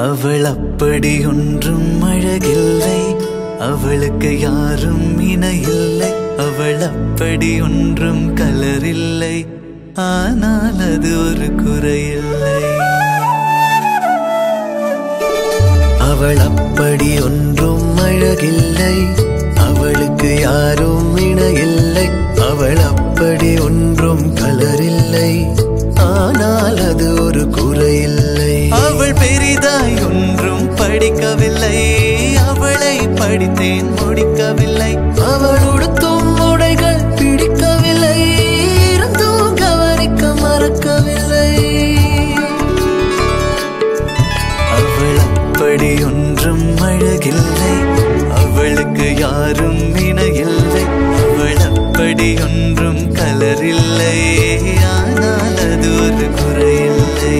அவள் அப்படி ஒன்றும் அழகில்லை, அவளுக்கு யாரும் இணையில்லை. அவள் அப்படி ஒன்றும் கலரில்லை, ஆனால் அது ஒரு குறையில்லை. அவள் அப்படி ஒன்றும் அழகில்லை, அவளுக்கு யாரும் இணையில்லை. அவள் அப்படி ஒன்றும் கலரில்லை, ஆனால் அது ஒரு குறையில்லை. அவள் பெரிதாய் ஒன்றும் படிக்கவில்லை, அவளை படித்தேன் முடிக்கவில்லை. அவள் உடுத்தும் உடைகள் பிடிக்கவில்லை, இருந்தும் கவனிக்க மறக்கவில்லை. அவள் அப்படி ஒன்றும் அழகில்லை, அவளுக்கு யாரும் இணையில்லை. அவள் அப்படி ஒன்றும் கலரில்லை, ஆனால் அது ஒரு குறையில்லை.